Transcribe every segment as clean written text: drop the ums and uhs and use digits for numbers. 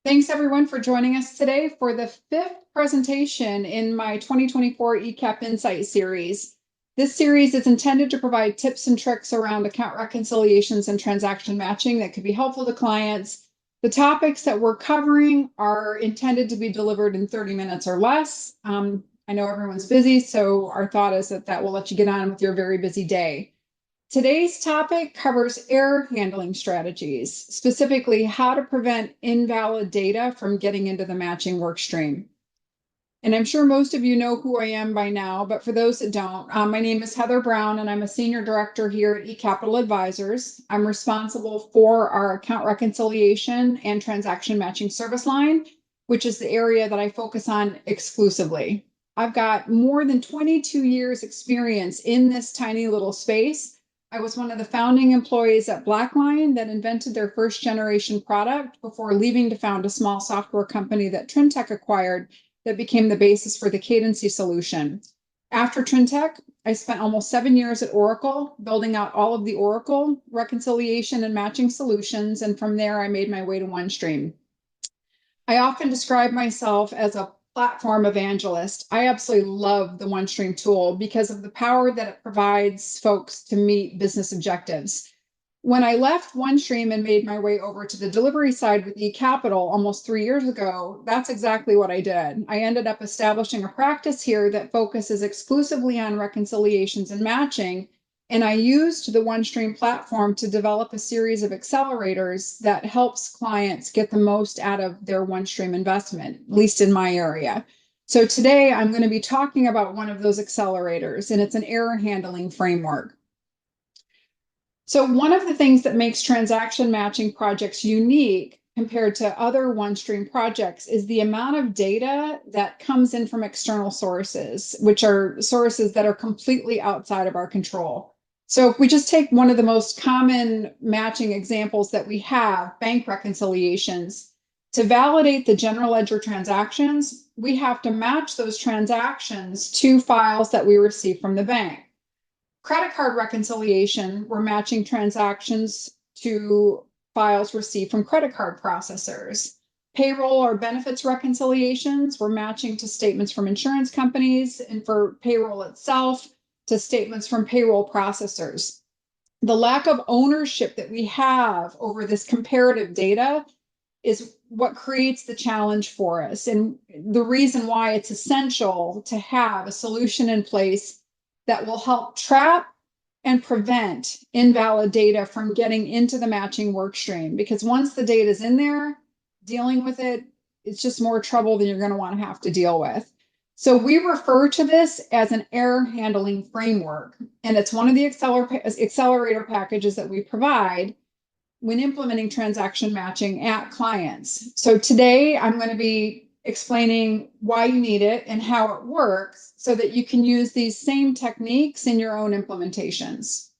Thanks everyone for joining us today for the fifth presentation in my 2024 ECAP Insight series. This series is intended to provide tips and tricks around account reconciliations and transaction matching that could be helpful to clients. The topics that we're covering are intended to be delivered in 30 minutes or less. I know everyone's busy, so our thought is that will let you get on with your very busy day. Today's topic covers error handling strategies, specifically how to prevent invalid data from getting into the matching workstream. And I'm sure most of you know who I am by now, but for those that don't, my name is Heather Brown, and I'm a senior director here at eCapital Advisors. I'm responsible for our account reconciliation and transaction matching service line, which is the area that I focus on exclusively. I've got more than 22 years experience in this tiny little space. I was one of the founding employees at Blackline that invented their first generation product before leaving to found a small software company that Trintech acquired that became the basis for the Cadency solution. After Trintech, I spent almost 7 years at Oracle, building out all of the Oracle reconciliation and matching solutions. And from there, I made my way to OneStream. I often describe myself as a platform evangelist. I absolutely love the OneStream tool because of the power that it provides folks to meet business objectives. When I left OneStream and made my way over to the delivery side with eCapital almost 3 years ago, that's exactly what I did. I ended up establishing a practice here that focuses exclusively on reconciliations and matching. And I used the OneStream platform to develop a series of accelerators that helps clients get the most out of their OneStream investment, at least in my area. So today I'm going to be talking about one of those accelerators, and it's an error handling framework. So one of the things that makes transaction matching projects unique compared to other OneStream projects is the amount of data that comes in from external sources, which are sources that are completely outside of our control. So if we just take one of the most common matching examples that we have, bank reconciliations, to validate the general ledger transactions, we have to match those transactions to files that we receive from the bank. Credit card reconciliation, we're matching transactions to files received from credit card processors. Payroll or benefits reconciliations, we're matching to statements from insurance companies, and for payroll itself, to statements from payroll processors. The lack of ownership that we have over this comparative data is what creates the challenge for us, and the reason why it's essential to have a solution in place that will help trap and prevent invalid data from getting into the matching workstream. Because once the data is in there, dealing with it, it's just more trouble than you're going to want to have to deal with. So we refer to this as an error handling framework, and it's one of the accelerator packages that we provide when implementing transaction matching at clients. So today I'm going to be explaining why you need it and how it works so that you can use these same techniques in your own implementations.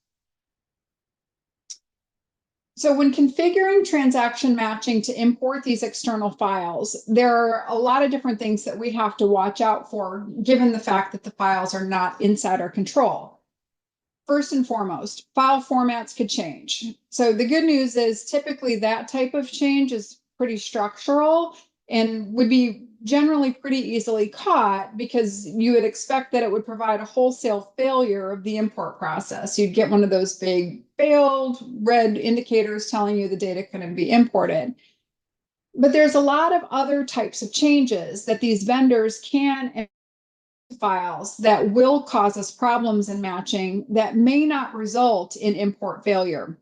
So when configuring transaction matching to import these external files, there are a lot of different things that we have to watch out for, given the fact that the files are not inside our control. First and foremost, file formats could change. So the good news is typically that type of change is pretty structural and would be generally pretty easily caught because you would expect that it would provide a wholesale failure of the import process. You'd get one of those big failed red indicators telling you the data couldn't be imported. But there's a lot of other types of changes that these vendors can files that will cause us problems in matching that may not result in import failure.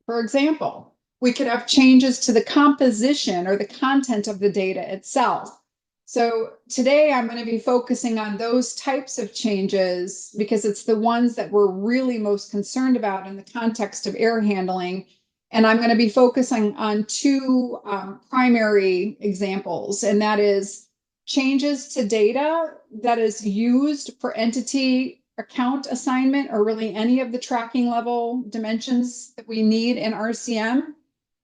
For example, we could have changes to the composition or the content of the data itself. So today I'm going to be focusing on those types of changes because it's the ones that we're really most concerned about in the context of error handling. And I'm going to be focusing on two primary examples, and that is changes to data that is used for entity account assignment or really any of the tracking level dimensions that we need in RCM.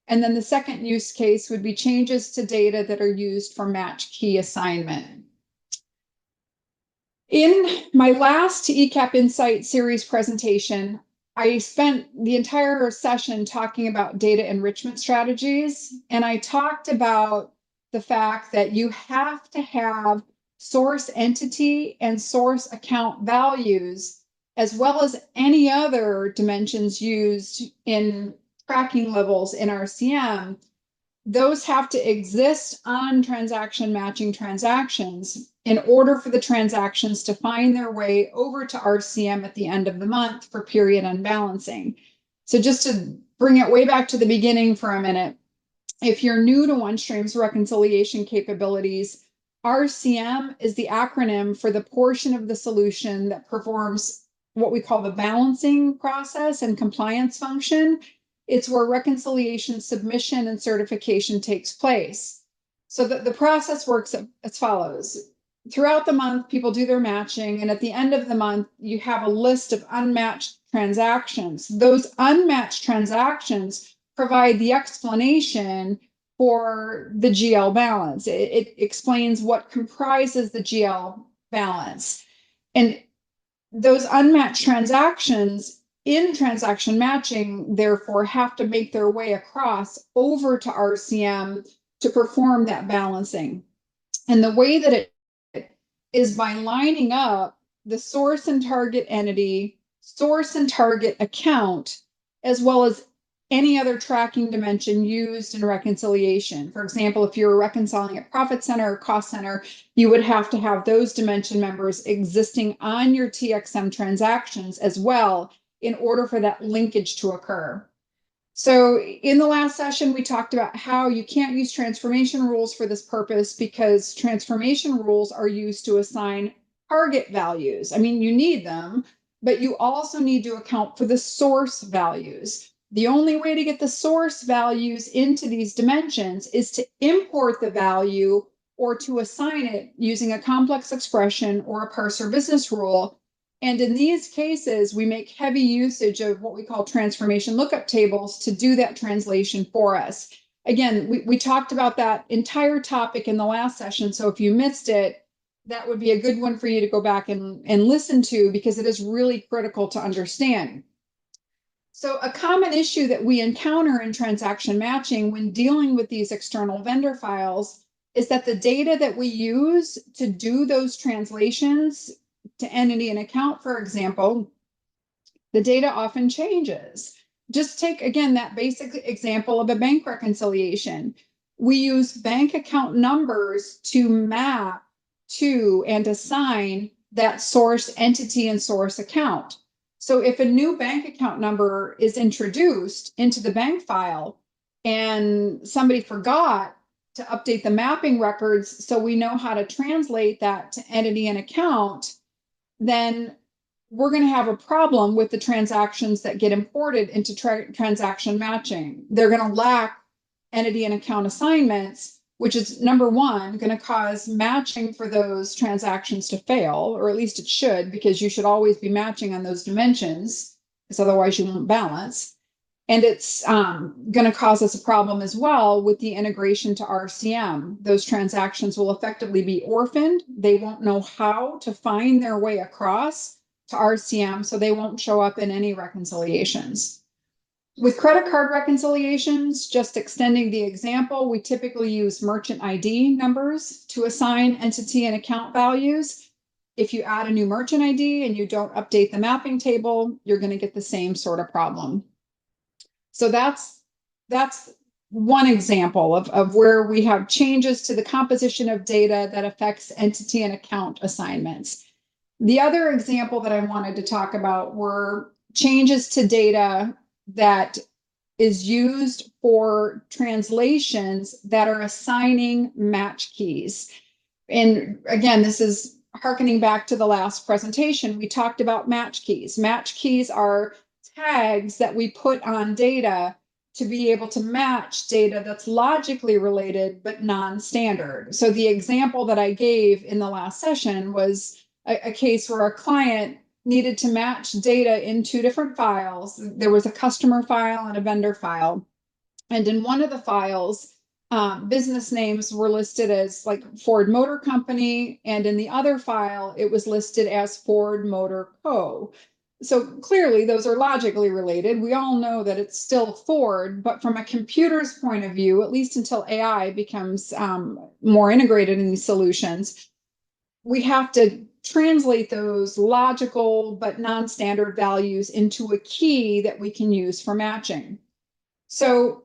And then the second use case would be changes to data that are used for match key assignment. In my last ECAP Insight series presentation, I spent the entire session talking about data enrichment strategies, and I talked about the fact that you have to have source entity and source account values, as well as any other dimensions used in tracking levels in RCM. Those have to exist on transaction matching transactions in order for the transactions to find their way over to RCM at the end of the month for period end balancing. So just to bring it way back to the beginning for a minute, if you're new to OneStream's reconciliation capabilities, RCM is the acronym for the portion of the solution that performs what we call the balancing process and compliance function. It's where reconciliation submission and certification takes place. So the process works as follows. Throughout the month, people do their matching, and at the end of the month, you have a list of unmatched transactions. Those unmatched transactions provide the explanation for the GL balance. It explains what comprises the GL balance. And those unmatched transactions in transaction matching, therefore, have to make their way across over to RCM to perform that balancing. And the way that it is by lining up the source and target entity, source and target account, as well as any other tracking dimension used in reconciliation. For example, if you were reconciling a profit center or cost center, you would have to have those dimension members existing on your TXM transactions as well in order for that linkage to occur. So in the last session, we talked about how you can't use transformation rules for this purpose because transformation rules are used to assign target values. I mean, you need them, but you also need to account for the source values. The only way to get the source values into these dimensions is to import the value or to assign it using a complex expression or a parser business rule. And in these cases, we make heavy usage of what we call transformation lookup tables to do that translation for us. Again, we talked about that entire topic in the last session. So if you missed it, that would be a good one for you to go back and listen to because it is really critical to understand. So a common issue that we encounter in transaction matching when dealing with these external vendor files is that the data that we use to do those translations to entity and account, for example, the data often changes. Just take, again, that basic example of a bank reconciliation. We use bank account numbers to map to and assign that source entity and source account. So if a new bank account number is introduced into the bank file and somebody forgot to update the mapping records so we know how to translate that to entity and account, then we're going to have a problem with the transactions that get imported into transaction matching. They're going to lack entity and account assignments, which is number one, going to cause matching for those transactions to fail, or at least it should, because you should always be matching on those dimensions, because otherwise you won't balance. And it's going to cause us a problem as well with the integration to RCM. Those transactions will effectively be orphaned. They won't know how to find their way across to RCM, so they won't show up in any reconciliations. With credit card reconciliations, just extending the example, we typically use merchant ID numbers to assign entity and account values. If you add a new merchant ID and you don't update the mapping table, you're going to get the same sort of problem. So that's one example of where we have changes to the composition of data that affects entity and account assignments. The other example that I wanted to talk about were changes to data that is used for translations that are assigning match keys. And again, this is hearkening back to the last presentation. We talked about match keys. Match keys are tags that we put on data to be able to match data that's logically related but non-standard. So the example that I gave in the last session was a case where a client needed to match data in two different files. There was a customer file and a vendor file. And in one of the files, business names were listed as like Ford Motor Company. And in the other file, it was listed as Ford Motor Co. So clearly those are logically related. We all know that it's still forward, but from a computer's point of view, at least until AI becomes more integrated in these solutions, we have to translate those logical but non-standard values into a key that we can use for matching. So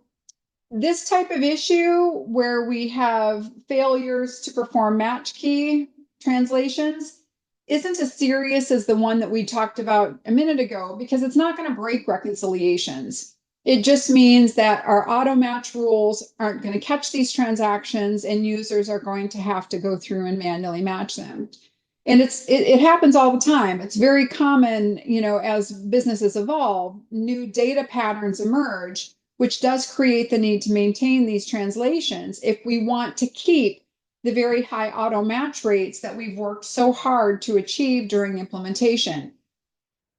this type of issue where we have failures to perform match key translations isn't as serious as the one that we talked about a minute ago because it's not going to break reconciliations. It just means that our auto match rules aren't going to catch these transactions and users are going to have to go through and manually match them. And it happens all the time. It's very common, as businesses evolve, new data patterns emerge, which does create the need to maintain these translations if we want to keep the very high auto match rates that we've worked so hard to achieve during implementation.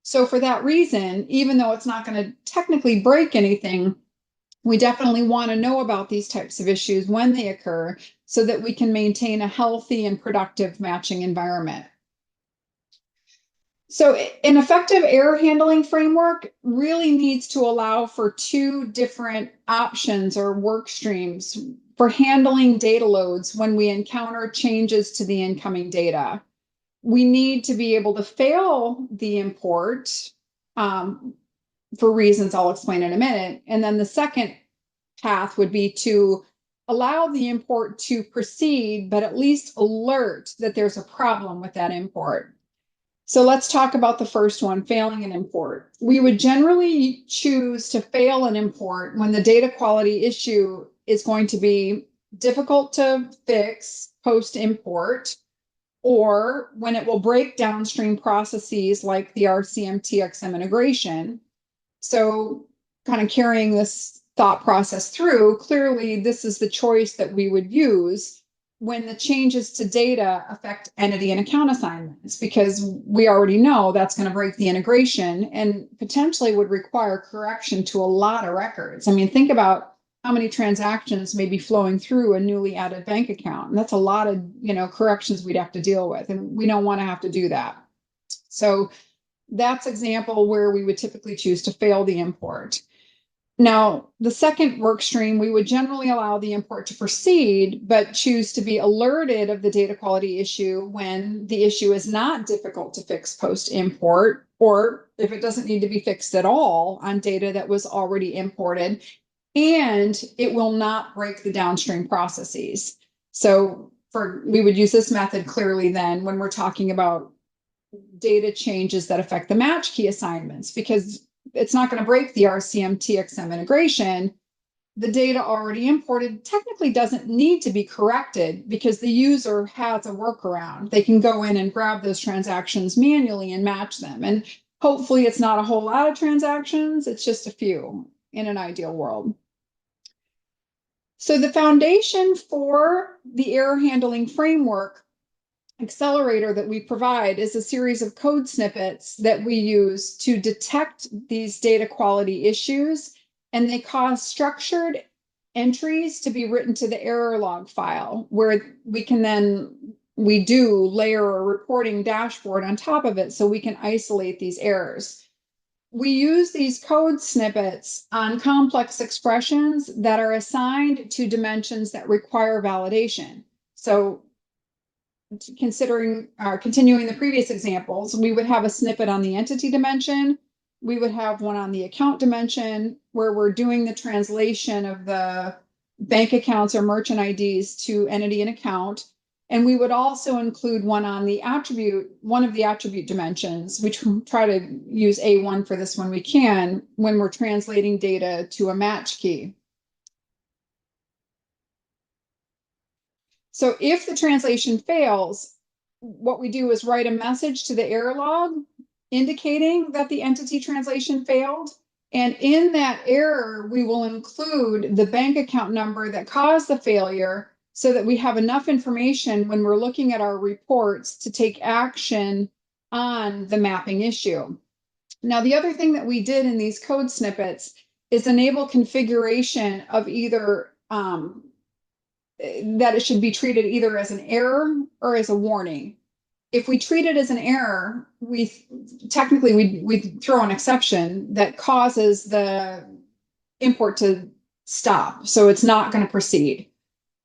So for that reason, even though it's not going to technically break anything, we definitely want to know about these types of issues when they occur so that we can maintain a healthy and productive matching environment. So an effective error handling framework really needs to allow for two different options or work streams for handling data loads when we encounter changes to the incoming data. We need to be able to fail the import for reasons I'll explain in a minute. And then the second path would be to allow the import to proceed, but at least alert that there's a problem with that import. So let's talk about the first one, failing an import. We would generally choose to fail an import when the data quality issue is going to be difficult to fix post-import, or when it will break downstream processes like the RCM TXM integration. So kind of carrying this thought process through, clearly this is the choice that we would use when the changes to data affect entity and account assignments, because we already know that's going to break the integration and potentially would require correction to a lot of records. I mean, think about how many transactions may be flowing through a newly added bank account. And that's a lot of, corrections we'd have to deal with. And we don't want to have to do that. So that's example where we would typically choose to fail the import. Now, the second work stream, we would generally allow the import to proceed, but choose to be alerted of the data quality issue when the issue is not difficult to fix post-import, or if it doesn't need to be fixed at all on data that was already imported, and it will not break the downstream processes. So we would use this method clearly then when we're talking about data changes that affect the match key assignments, because it's not going to break the RCM TXM integration. The data already imported technically doesn't need to be corrected because the user has a workaround. They can go in and grab those transactions manually and match them. And hopefully it's not a whole lot of transactions, it's just a few in an ideal world. So the foundation for the error handling framework accelerator that we provide is a series of code snippets that we use to detect these data quality issues, and they cause structured entries to be written to the error log file, where we do layer a reporting dashboard on top of it so we can isolate these errors. We use these code snippets on complex expressions that are assigned to dimensions that require validation. So continuing the previous examples, we would have a snippet on the entity dimension. We would have one on the account dimension where we're doing the translation of the bank accounts or merchant IDs to entity and account. And we would also include one on the one of the attribute dimensions. We try to use A1 for this when we can, when we're translating data to a match key. So if the translation fails, what we do is write a message to the error log indicating that the entity translation failed. And in that error, we will include the bank account number that caused the failure so that we have enough information when we're looking at our reports to take action on the mapping issue. Now, the other thing that we did in these code snippets is enable configuration of either that it should be treated either as an error or as a warning. if we treat it as an error, we throw an exception that causes the import to stop. So it's not going to proceed.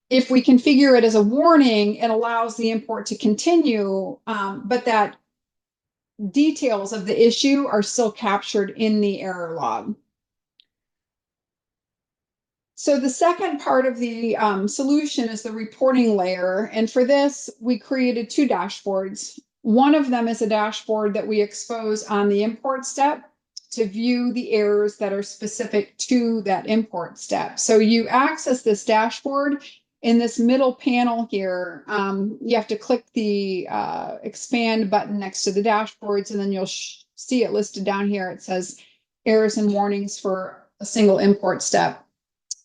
If we configure it as a warning, it allows the import to continue, but that details of the issue are still captured in the error log. So the second part of the solution is the reporting layer. And for this, we created two dashboards. One of them is a dashboard that we expose on the import step to view the errors that are specific to that import step. So you access this dashboard in this middle panel here. You have to click the expand button next to the dashboards, and then you'll see it listed down here. It says errors and warnings for a single import step.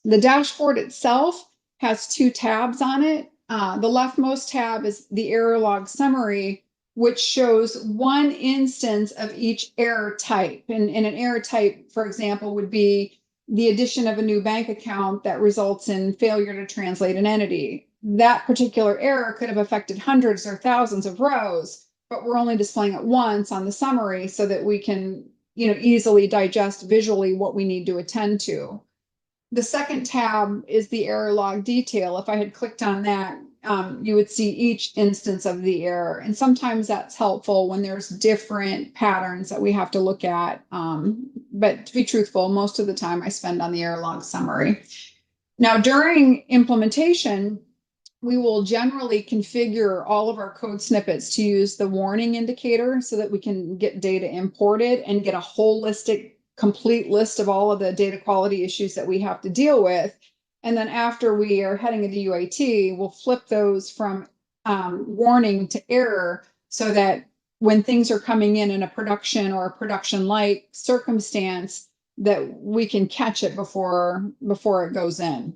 The dashboard itself has two tabs on it. The leftmost tab is the error log summary, which shows one instance of each error type. And an error type, for example, would be the addition of a new bank account that results in failure to translate an entity. That particular error could have affected hundreds or thousands of rows, but we're only displaying it once on the summary so that we can, easily digest visually what we need to attend to. The second tab is the error log detail. If I had clicked on that, you would see each instance of the error. And sometimes that's helpful when there's different patterns that we have to look at. But to be truthful, most of the time I spend on the error log summary. Now, during implementation, we will generally configure all of our code snippets to use the warning indicator so that we can get data imported and get a holistic, complete list of all of the data quality issues that we have to deal with. And then after we are heading into UAT, we'll flip those from warning to error so that when things are coming in a production or a production-like circumstance, that we can catch it before it goes in.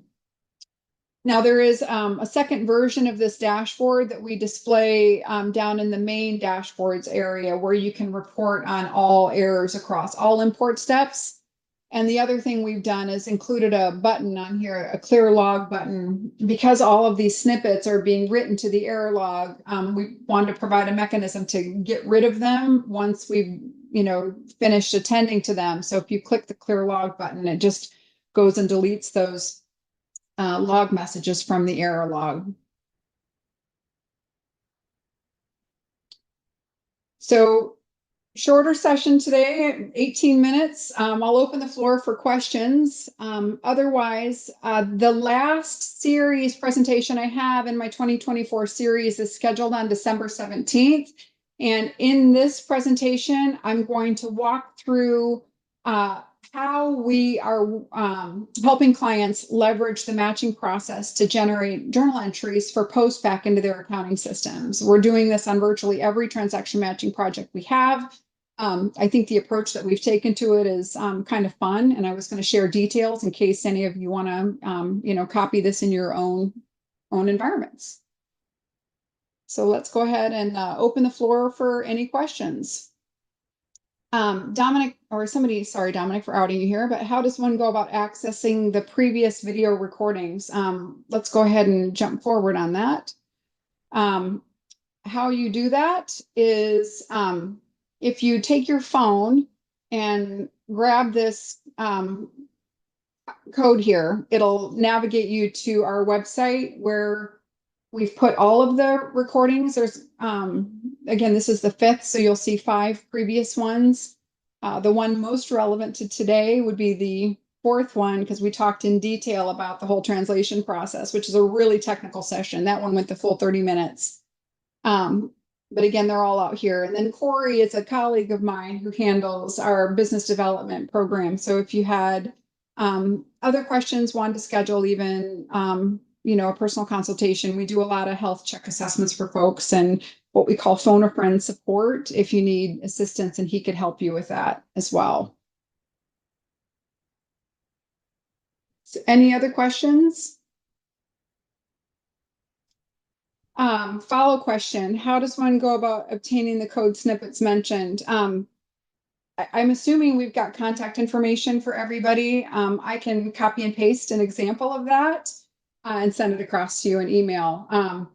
Now there is a second version of this dashboard that we display down in the main dashboards area where you can report on all errors across all import steps. And the other thing we've done is included a button on here, a clear log button. Because all of these snippets are being written to the error log, we wanted to provide a mechanism to get rid of them once we've finished attending to them. So if you click the clear log button, it just goes and deletes those log messages from the error log. So shorter session today, 18 minutes. I'll open the floor for questions. Otherwise, the last series presentation I have in my 2024 series is scheduled on December 17th. And in this presentation, I'm going to walk through how we are helping clients leverage the matching process to generate journal entries for post back into their accounting systems. We're doing this on virtually every transaction matching project we have. I think the approach that we've taken to it is kind of fun, and I was going to share details in case any of you want to, copy this in your own environments. So let's go ahead and open the floor for any questions. Dominic, or somebody, sorry, Dominic, for outing you here, but how does one go about accessing the previous video recordings? Let's go ahead and jump forward on that. How you do that is if you take your phone and grab this code here, it'll navigate you to our website where we've put all of the recordings. There's, again, this is the 5th, so you'll see 5 previous ones. The one most relevant to today would be the 4th one, because we talked in detail about the whole translation process, which is a really technical session. That one went the full 30 minutes. But again, they're all out here. And then Corey is a colleague of mine who handles our business development program. So if you had other questions, wanted to schedule even a personal consultation, we do a lot of health check assessments for folks and what we call phone a friend support if you need assistance, and he could help you with that as well. So any other questions? Follow question. How does one go about obtaining the code snippets mentioned? I'm assuming we've got contact information for everybody. I can copy and paste an example of that and send it across to you in email.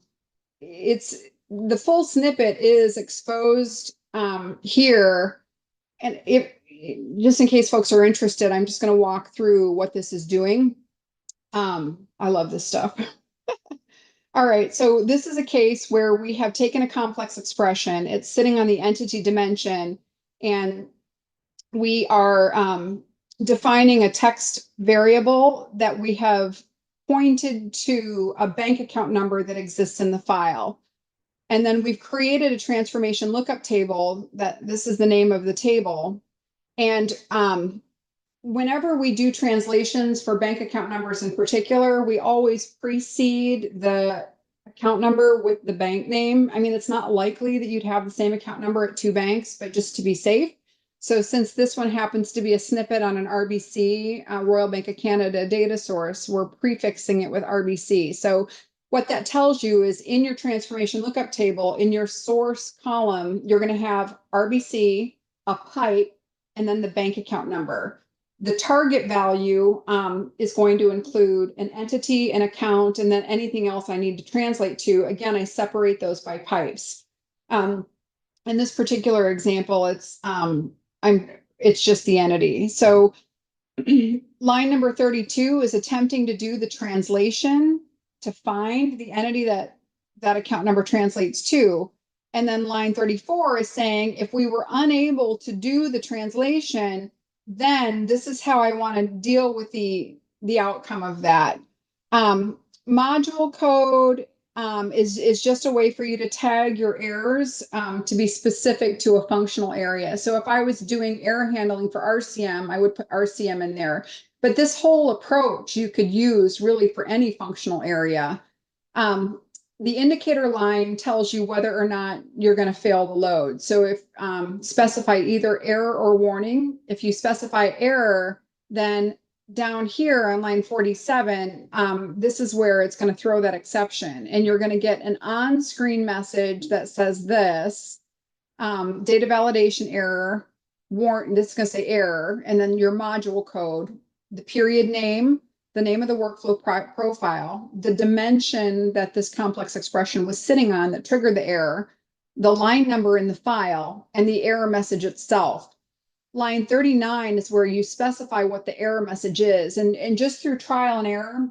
the full snippet is exposed here. And if just in case folks are interested, I'm just going to walk through what this is doing. I love this stuff. All right, so this is a case where we have taken a complex expression. It's sitting on the entity dimension, and we are defining a text variable that we have pointed to a bank account number that exists in the file. And then we've created a transformation lookup table that this is the name of the table. And whenever we do translations for bank account numbers in particular, we always precede the account number with the bank name. I mean, it's not likely that you'd have the same account number at two banks, but just to be safe. So since this one happens to be a snippet on an RBC, Royal Bank of Canada data source, we're prefixing it with RBC. So what that tells you is in your transformation lookup table, in your source column, you're going to have RBC, a pipe, and then the bank account number. The target value is going to include an entity, an account, and then anything else I need to translate to. Again, I separate those by pipes. In this particular example, it's just the entity. So line number 32 is attempting to do the translation to find the entity that that account number translates to. And then line 34 is saying, if we were unable to do the translation, then this is how I want to deal with the outcome of that. Module code is just a way for you to tag your errors to be specific to a functional area. So if I was doing error handling for RCM, I would put RCM in there. But this whole approach you could use really for any functional area. The indicator line tells you whether or not you're going to fail the load. So if specify either error or warning. If you specify error, then down here on line 47, this is where it's going to throw that exception. And you're going to get an on-screen message that says this, data validation error, this is going to say error, and then your module code, the period name, the name of the workflow profile, the dimension that this complex expression was sitting on that triggered the error, the line number in the file, and the error message itself. Line 39 is where you specify what the error message is. And just through trial and error,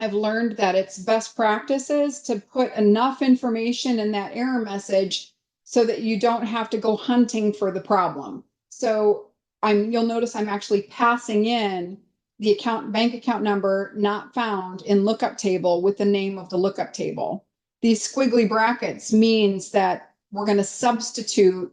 I've learned that it's best practices to put enough information in that error message so that you don't have to go hunting for the problem. So you'll notice I'm actually passing in the bank account number not found in lookup table with the name of the lookup table. These squiggly brackets means that we're going to substitute,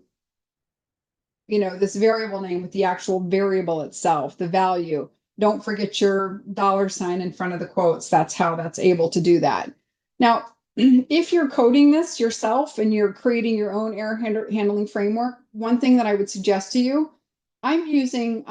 this variable name with the actual variable itself, the value. Don't forget your $sign in front of the quotes. That's how that's able to do that. Now, if you're coding this yourself and you're creating your own error handling framework, one thing that I would suggest to you, I'm using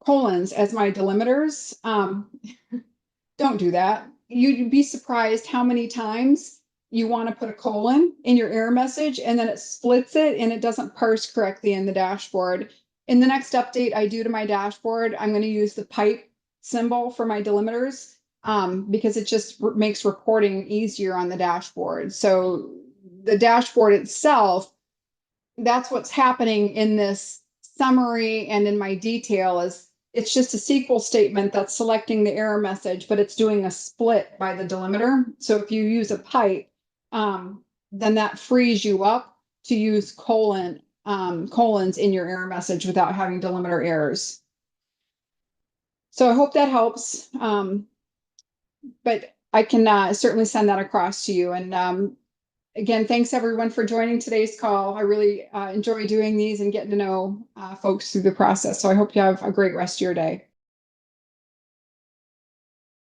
colons as my delimiters. Don't do that. You'd be surprised how many times you want to put a colon in your error message and then it splits it and it doesn't parse correctly in the dashboard. In the next update I do to my dashboard, I'm going to use the pipe symbol for my delimiters because it just makes reporting easier on the dashboard. So the dashboard itself, that's what's happening in this summary and in my detail is it's just a SQL statement that's selecting the error message, but it's doing a split by the delimiter. So if you use a pipe, then that frees you up to use colons in your error message without having delimiter errors. So I hope that helps. But I can certainly send that across to you. And again, thanks everyone for joining today's call. I really enjoy doing these and getting to know folks through the process. So I hope you have a great rest of your day.